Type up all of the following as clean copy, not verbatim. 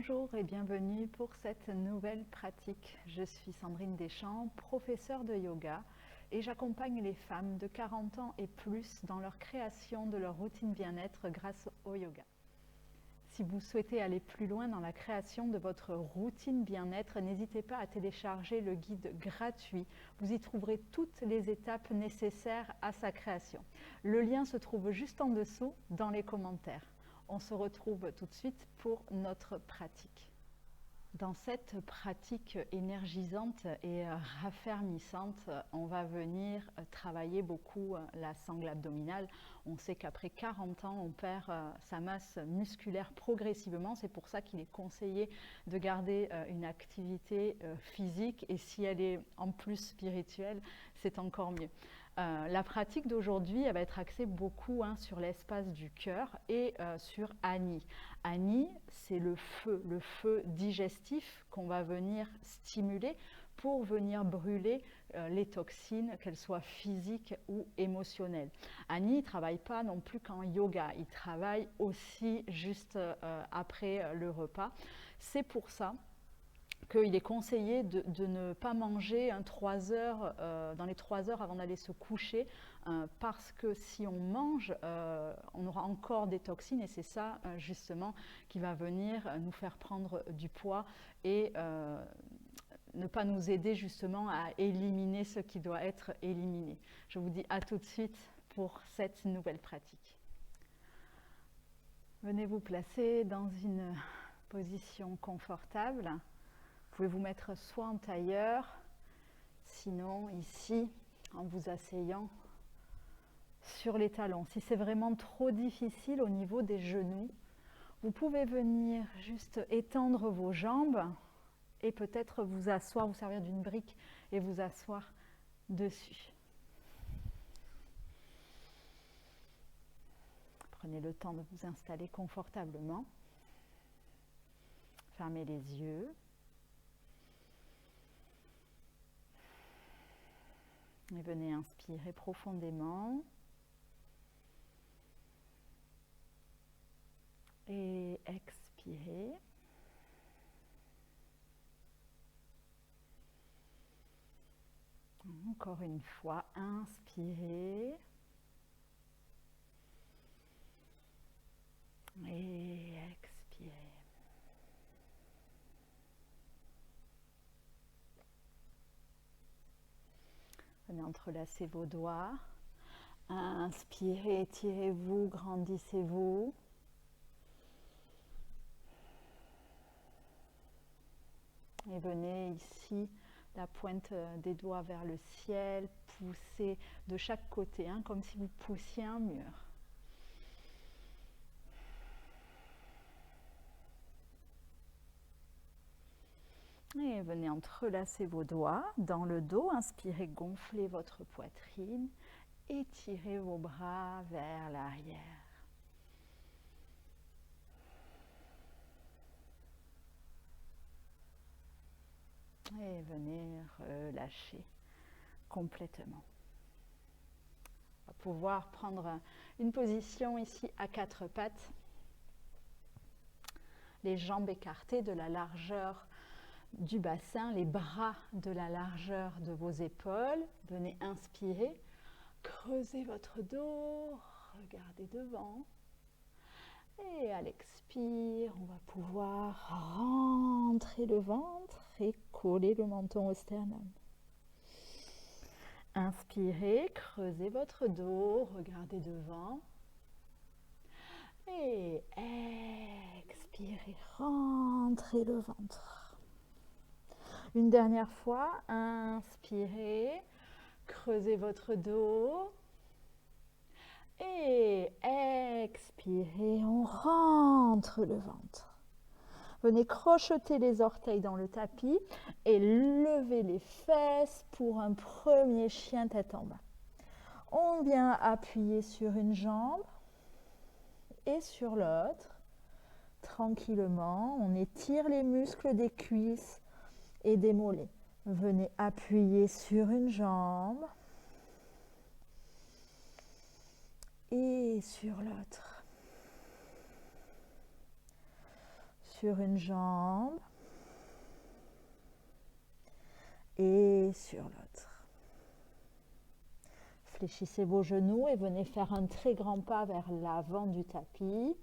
Bonjour et bienvenue pour cette nouvelle pratique. Je suis Sandrine Deschamps, professeure de yoga et j'accompagne les femmes de 40 ans et plus dans leur création de leur routine bien-être grâce au yoga. Si vous souhaitez aller plus loin dans la création de votre routine bien-être, n'hésitez pas à télécharger le guide gratuit. Vous y trouverez toutes les étapes nécessaires à sa création. Le lien se trouve juste en dessous dans les commentaires. On se retrouve tout de suite pour notre pratique. Dans cette pratique énergisante et raffermissante, on va venir travailler beaucoup la sangle abdominale. On sait qu'après 40 ans, on perd sa masse musculaire progressivement. C'est pour ça qu'il est conseillé de garder une activité physique et si elle est en plus spirituelle, c'est encore mieux. La pratique d'aujourd'hui, elle va être axée beaucoup sur l'espace du cœur et sur Ani. Ani, c'est le feu digestif qu'on va venir stimuler pour venir brûler les toxines, qu'elles soient physiques ou émotionnelles. Ani ne travaille pas non plus qu'en yoga, il travaille aussi juste après le repas. C'est pour ça qu'il est conseillé de ne pas manger dans les 3 heures avant d'aller se coucher, parce que si on mange, on aura encore des toxines et c'est ça justement qui va venir nous faire prendre du poids et ne pas nous aider justement à éliminer ce qui doit être éliminé. Je vous dis à tout de suite pour cette nouvelle pratique. Venez vous placer dans une position confortable. Vous pouvez vous mettre soit en tailleur, sinon ici, en vous asseyant sur les talons. Si c'est vraiment trop difficile au niveau des genoux, vous pouvez venir juste étendre vos jambes et peut-être vous asseoir, vous servir d'une brique et vous asseoir dessus. Prenez le temps de vous installer confortablement. Fermez les yeux. Et venez inspirer profondément. Et expirez. Encore une fois, inspirez. Et expirez. Venez entrelacer vos doigts. Inspirez, étirez-vous, grandissez-vous. Et venez ici, la pointe des doigts vers le ciel, poussez de chaque côté, comme si vous poussiez un mur. Et venez entrelacer vos doigts dans le dos. Inspirez, gonflez votre poitrine. Étirez vos bras vers l'arrière. Et venez relâcher complètement. On va pouvoir prendre une position ici à 4 pattes. Les jambes écartées de la largeur du bassin, les bras de la largeur de vos épaules. Venez inspirer, creusez votre dos, regardez devant. Et à l'expire, on va pouvoir rentrer le ventre et coller le menton au sternum. Inspirez, creusez votre dos, regardez devant. Et expirez, rentrez le ventre. Une dernière fois, inspirez, creusez votre dos. Et expirez, on rentre le ventre. Venez crocheter les orteils dans le tapis et levez les fesses pour un premier chien tête en bas. On vient appuyer sur une jambe et sur l'autre. Tranquillement, on étire les muscles des cuisses et des mollets. Venez appuyer sur une jambe et sur l'autre. sur une jambe et sur l'autre. Fléchissez vos genoux et venez faire un très grand pas vers l'avant du tapis.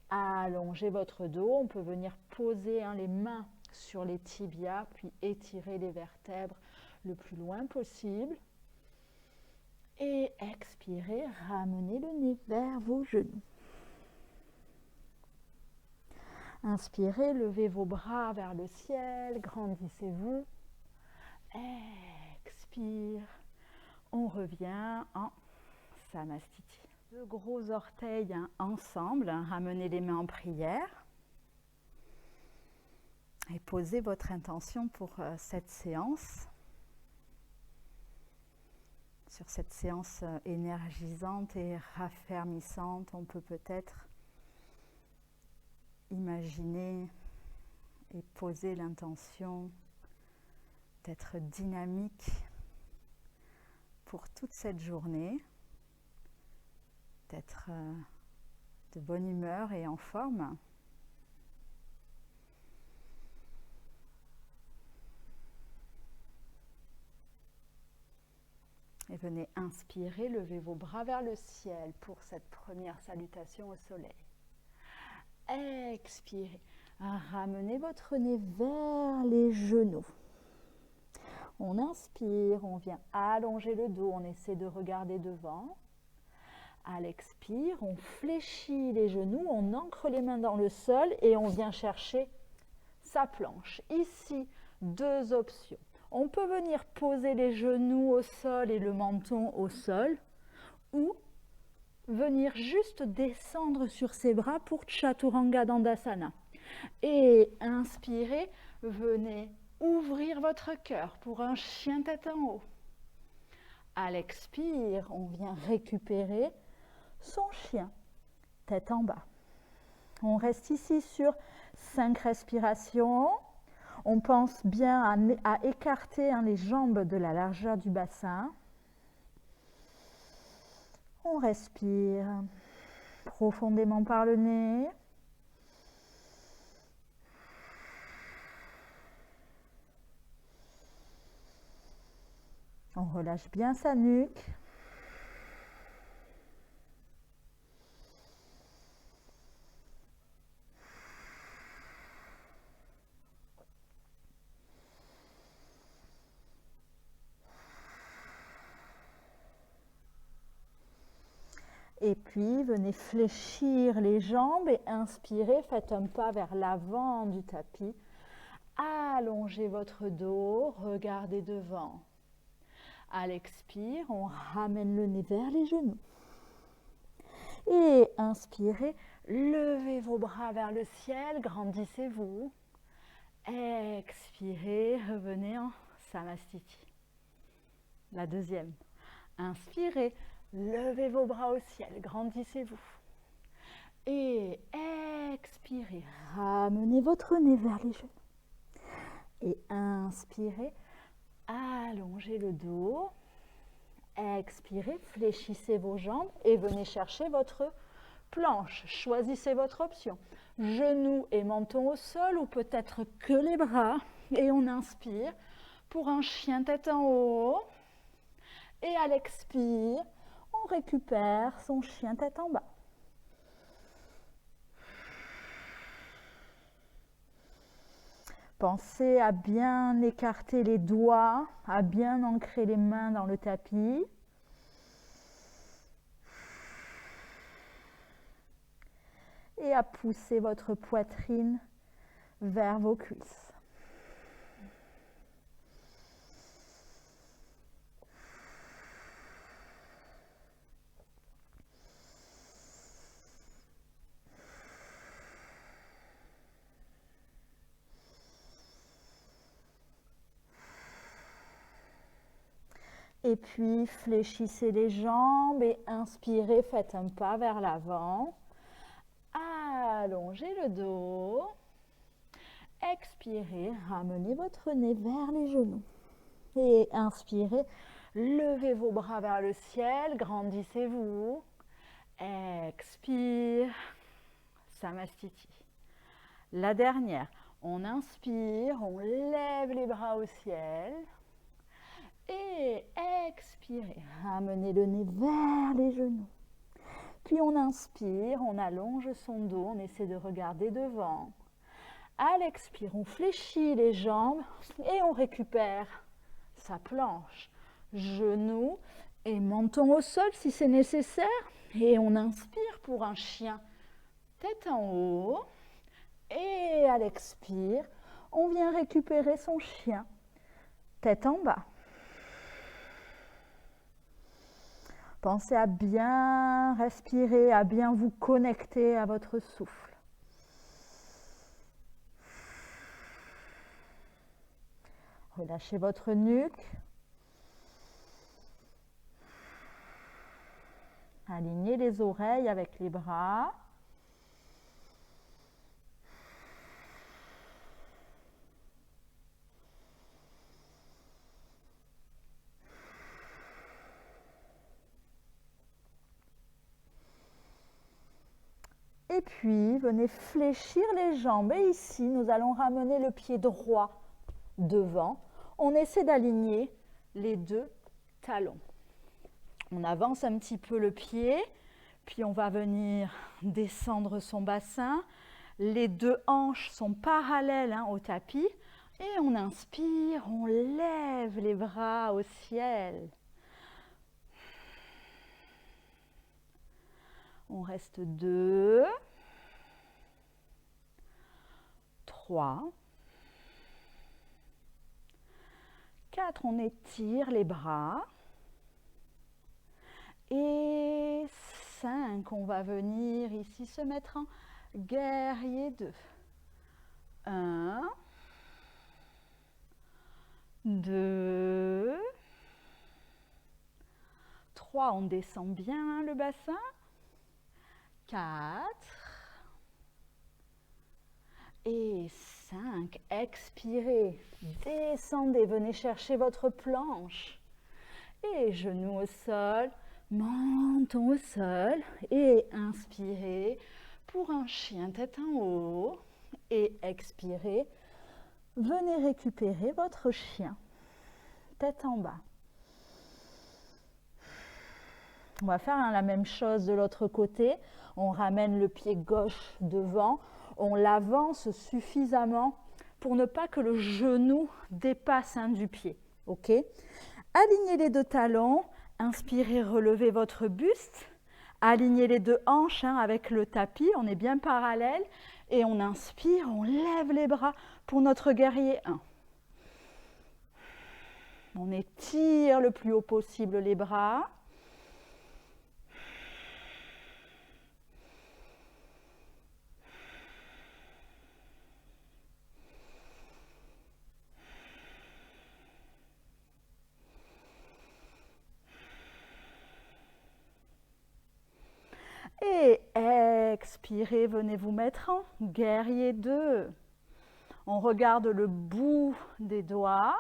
Allongez votre dos. On peut venir poser les mains sur les tibias, puis étirer les vertèbres le plus loin possible. Et expirez, ramenez le nez vers vos genoux. Inspirez, levez vos bras vers le ciel, grandissez-vous. Expire, on revient en Samastiti. Deux gros orteils ensemble, ramenez les mains en prière. Et posez votre intention pour cette séance. Sur cette séance énergisante et raffermissante, on peut peut-être imaginer et poser l'intention d'être dynamique pour toute cette journée, d'être de bonne humeur et en forme. Et venez inspirer, levez vos bras vers le ciel pour cette première salutation au soleil. Expirez, ramenez votre nez vers les genoux. On inspire, on vient allonger le dos, on essaie de regarder devant. À l'expire, on fléchit les genoux, on ancre les mains dans le sol et on vient chercher sa planche. Ici, deux options. On peut venir poser les genoux au sol et le menton au sol, ou venir juste descendre sur ses bras pour Chaturanga Dandasana. Et inspirez, venez ouvrir votre cœur pour un chien tête en haut. À l'expire, on vient récupérer son chien tête en bas. On reste ici sur 5 respirations. On pense bien à écarter les jambes de la largeur du bassin. On respire profondément par le nez. On relâche bien sa nuque. Et puis, venez fléchir les jambes et inspirez, faites un pas vers l'avant du tapis. Allongez votre dos, regardez devant. À l'expire, on ramène le nez vers les genoux. Et inspirez, levez vos bras vers le ciel, grandissez-vous. Expirez, revenez en Samastiti. La deuxième. Inspirez. Levez vos bras au ciel, grandissez-vous. Et expirez, ramenez votre nez vers les genoux. Et inspirez, allongez le dos. Expirez, fléchissez vos jambes et venez chercher votre planche. Choisissez votre option. Genoux et menton au sol ou peut-être que les bras. Et on inspire pour un chien tête en haut. Et à l'expire, on récupère son chien tête en bas. Pensez à bien écarter les doigts, à bien ancrer les mains dans le tapis. Et à pousser votre poitrine vers vos cuisses. Et puis, fléchissez les jambes et inspirez, faites un pas vers l'avant. Allongez le dos. Expirez, ramenez votre nez vers les genoux. Et inspirez, levez vos bras vers le ciel, grandissez-vous. Expire, Samastiti. La dernière. On inspire, on lève les bras au ciel. Et expirez. Ramenez le nez vers les genoux. Puis on inspire, on allonge son dos, on essaie de regarder devant. À l'expire, on fléchit les jambes et on récupère sa planche. Genoux et menton au sol si c'est nécessaire. Et on inspire pour un chien. Tête en haut. Et à l'expire, on vient récupérer son chien. Tête en bas. Pensez à bien respirer, à bien vous connecter à votre souffle. Relâchez votre nuque. Alignez les oreilles avec les bras. Et puis, venez fléchir les jambes. Et ici, nous allons ramener le pied droit devant. On essaie d'aligner les deux talons. On avance un petit peu le pied, puis on va venir descendre son bassin. Les deux hanches sont parallèles au tapis. Et on inspire, on lève les bras au ciel. On reste 2, 3, 4, on étire les bras. Et 5, on va venir ici se mettre en guerrier 2. 1, 2, 3, on descend bien le bassin. 4 et 5. Expirez, descendez, venez chercher votre planche. Et genoux au sol, menton au sol. Et inspirez pour un chien tête en haut. Et expirez, venez récupérer votre chien tête en bas. On va faire la même chose de l'autre côté. On ramène le pied gauche devant. On l'avance suffisamment pour ne pas que le genou dépasse du pied. Ok ? Alignez les deux talons. Inspirez, relevez votre buste. Alignez les deux hanches avec le tapis. On est bien parallèle. Et on inspire, on lève les bras pour notre guerrier 1. On étire le plus haut possible les bras. Et expirez, venez vous mettre en guerrier 2. On regarde le bout des doigts.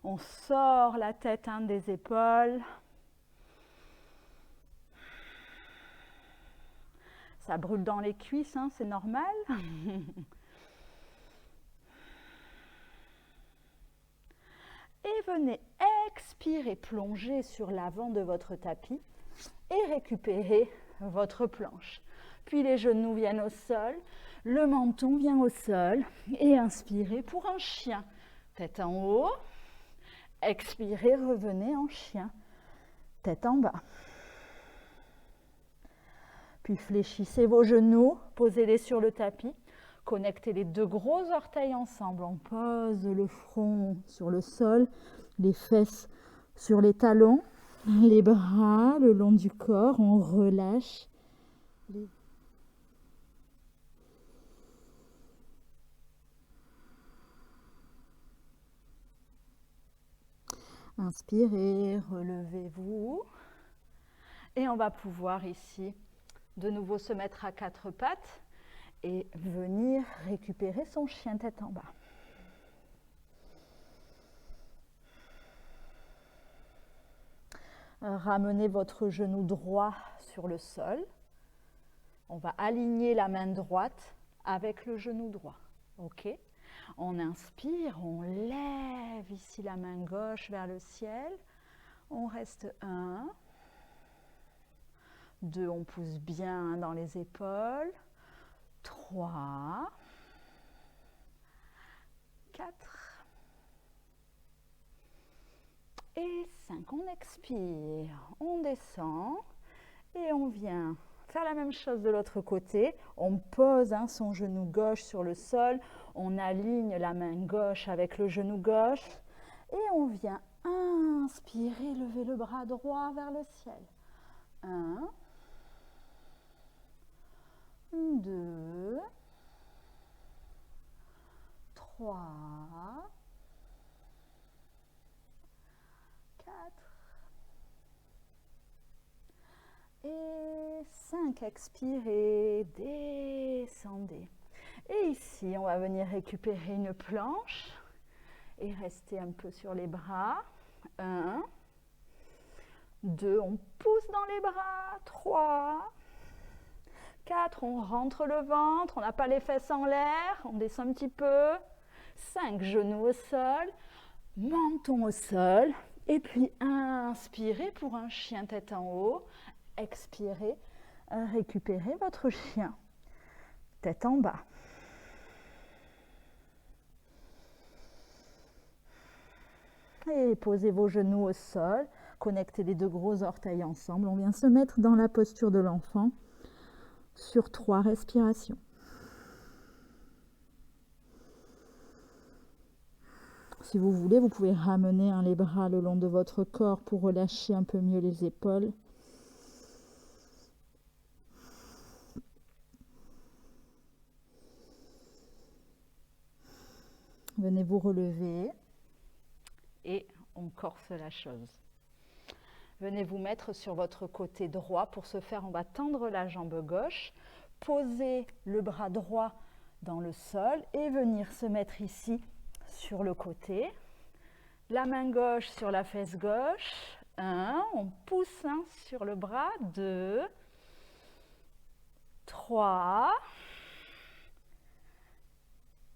On sort la tête des épaules. Ça brûle dans les cuisses, c'est normal. Et venez expirer, plonger sur l'avant de votre tapis et récupérer votre planche. Puis les genoux viennent au sol, le menton vient au sol et inspirez pour un chien. Tête en haut, expirez, revenez en chien. Tête en bas. Puis fléchissez vos genoux, posez-les sur le tapis. Connectez les deux gros orteils ensemble. On pose le front sur le sol, les fesses sur les talons. Les bras le long du corps, on relâche. Inspirez, relevez-vous. Et on va pouvoir ici de nouveau se mettre à quatre pattes et venir récupérer son chien tête en bas. Ramenez votre genou droit sur le sol. On va aligner la main droite avec le genou droit. Ok? On inspire, on lève ici la main gauche vers le ciel. On reste 1, 2, on pousse bien dans les épaules. 3, 4 et 5. On expire, on descend et on vient faire la même chose de l'autre côté. On pose son genou gauche sur le sol, on aligne la main gauche avec le genou gauche et on vient inspirer, lever le bras droit vers le ciel. 1, 2, 3, 4 et 5. Expirez, descendez. Et ici, on va venir récupérer une planche et rester un peu sur les bras. 1, 2, on pousse dans les bras. 3, 4, on rentre le ventre, on n'a pas les fesses en l'air, on descend un petit peu. 5, genoux au sol, menton au sol. Et puis inspirez pour un chien tête en haut. Expirez, récupérez votre chien tête en bas. Et posez vos genoux au sol, connectez les deux gros orteils ensemble. On vient se mettre dans la posture de l'enfant sur 3 respirations. Si vous voulez, vous pouvez ramener les bras le long de votre corps pour relâcher un peu mieux les épaules. Venez vous relever et on corse la chose. Venez vous mettre sur votre côté droit. Pour ce faire, on va tendre la jambe gauche, poser le bras droit dans le sol et venir se mettre ici sur le côté. La main gauche sur la fesse gauche. 1, on pousse sur le bras. 2, 3,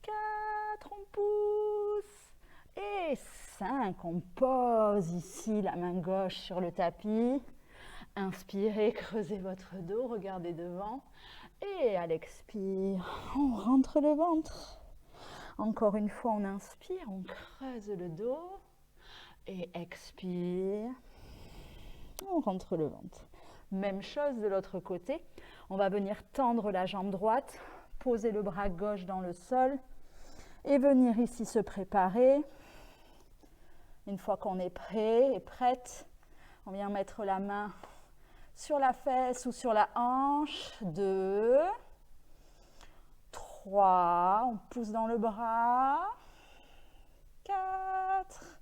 4, on pousse. Et 5, on pose ici la main gauche sur le tapis. Inspirez, creusez votre dos, regardez devant. Et à l'expire, on rentre le ventre. Encore une fois, on inspire, on creuse le dos. Et expire, on rentre le ventre. Même chose de l'autre côté. On va venir tendre la jambe droite, poser le bras gauche dans le sol et venir ici se préparer. Une fois qu'on est prêt et prête, on vient mettre la main sur la fesse ou sur la hanche. 2, 3, on pousse dans le bras. 4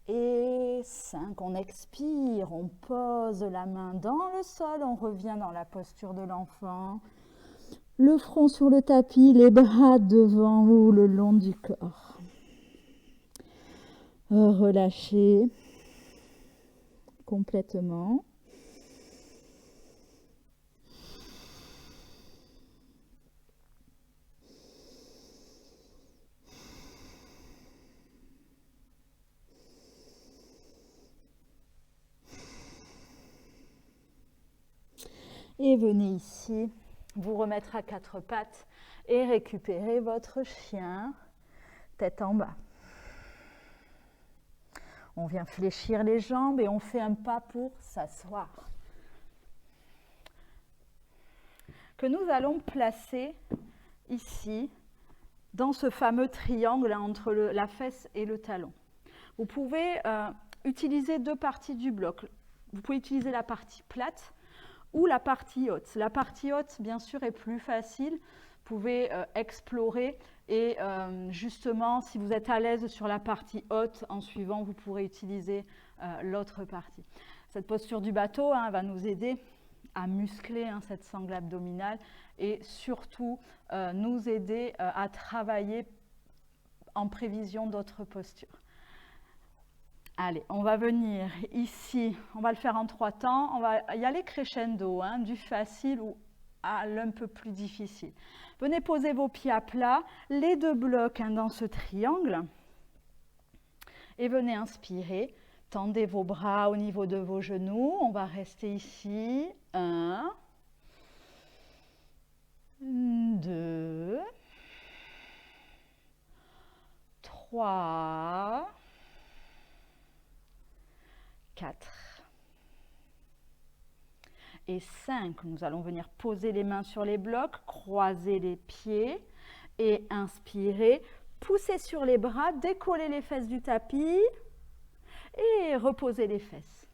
et 5. On expire, on pose la main dans le sol, on revient dans la posture de l'enfant. Le front sur le tapis, les bras devant ou le long du corps. Relâchez complètement. Et venez ici, vous remettre à 4 pattes et récupérer votre chien tête en bas. On vient fléchir les jambes et on fait un pas pour s'asseoir. Que nous allons placer ici, dans ce fameux triangle entre la fesse et le talon. Vous pouvez utiliser 2 parties du bloc. Vous pouvez utiliser la partie plate ou la partie haute. La partie haute, bien sûr, est plus facile. Vous pouvez explorer et justement, si vous êtes à l'aise sur la partie haute, en suivant, vous pourrez utiliser l'autre partie. Cette posture du bateau va nous aider à muscler cette sangle abdominale et surtout nous aider à travailler en prévision d'autres postures. Allez, on va venir ici, on va le faire en 3 temps, on va y aller crescendo, hein, du facile à l'un peu plus difficile. Venez poser vos pieds à plat, les 2 blocs hein, dans ce triangle, et venez inspirer. Tendez vos bras au niveau de vos genoux, on va rester ici, 1, 2, 3, 4 et 5. Nous allons venir poser les mains sur les blocs, croiser les pieds et inspirer. Poussez sur les bras, décollez les fesses du tapis et reposez les fesses.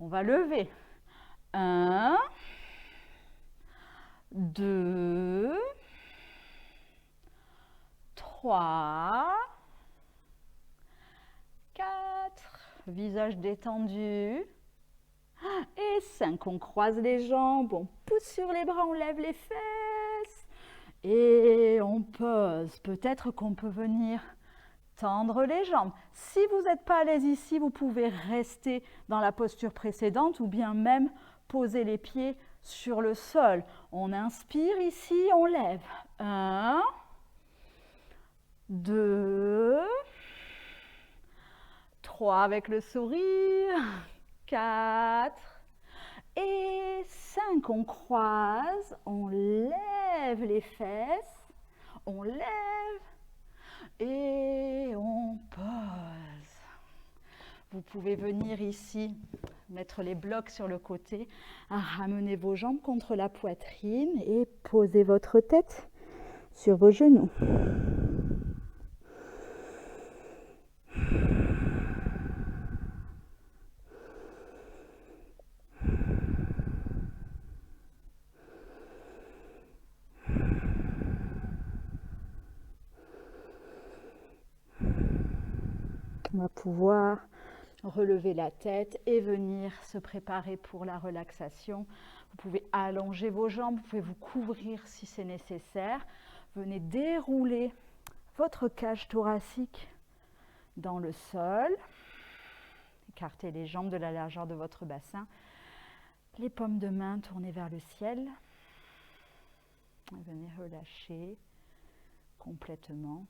On va lever. 1, 2, 3, 4, visage détendu. Et 5, on croise les jambes, on pousse sur les bras, on lève les fesses. Et on pose. Peut-être qu'on peut venir tendre les jambes. Si vous n'êtes pas à l'aise ici, vous pouvez rester dans la posture précédente ou bien même poser les pieds sur le sol. On inspire ici, on lève. 1, 2, 3 avec le sourire, 4 et 5. On croise, on lève les fesses, on lève et on pose. Vous pouvez venir ici, mettre les blocs sur le côté, ramener vos jambes contre la poitrine et poser votre tête sur vos genoux. On va pouvoir relever la tête et venir se préparer pour la relaxation. Vous pouvez allonger vos jambes, vous pouvez vous couvrir si c'est nécessaire. Venez dérouler votre cage thoracique dans le sol. Écartez les jambes de la largeur de votre bassin. Les paumes de main tournées vers le ciel. Venez relâcher complètement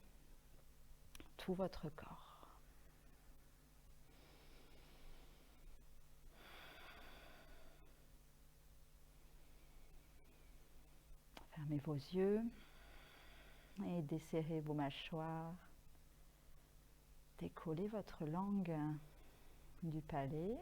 tout votre corps. Fermez vos yeux et desserrez vos mâchoires. Décollez votre langue du palais.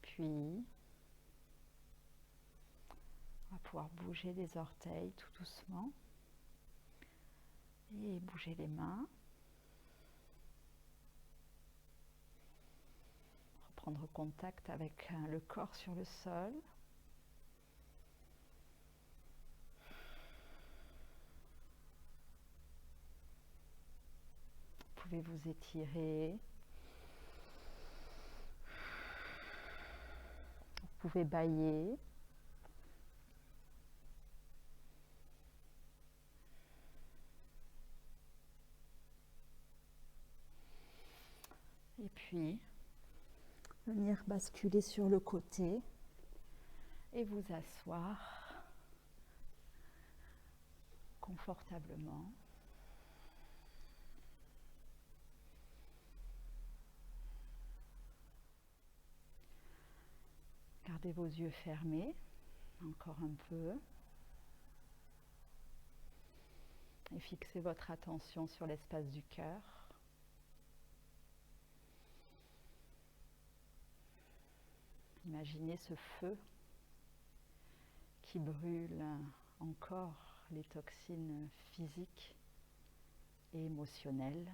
Puis, on va pouvoir bouger les orteils tout doucement et bouger les mains. Reprendre contact avec le corps sur le sol. Vous pouvez vous étirer. Vous pouvez bâiller. Et puis, venir basculer sur le côté et vous asseoir confortablement. Gardez vos yeux fermés, encore un peu. Et fixez votre attention sur l'espace du cœur. Imaginez ce feu qui brûle encore les toxines physiques et émotionnelles.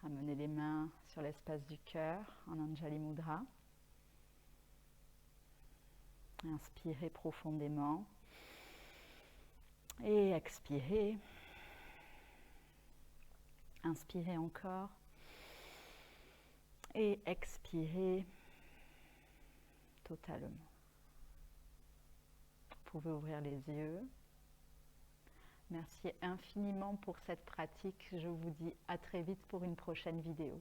Ramenez les mains sur l'espace du cœur en Anjali Mudra. Inspirez profondément et expirez. Inspirez encore et expirez totalement. Vous pouvez ouvrir les yeux. Merci infiniment pour cette pratique. Je vous dis à très vite pour une prochaine vidéo.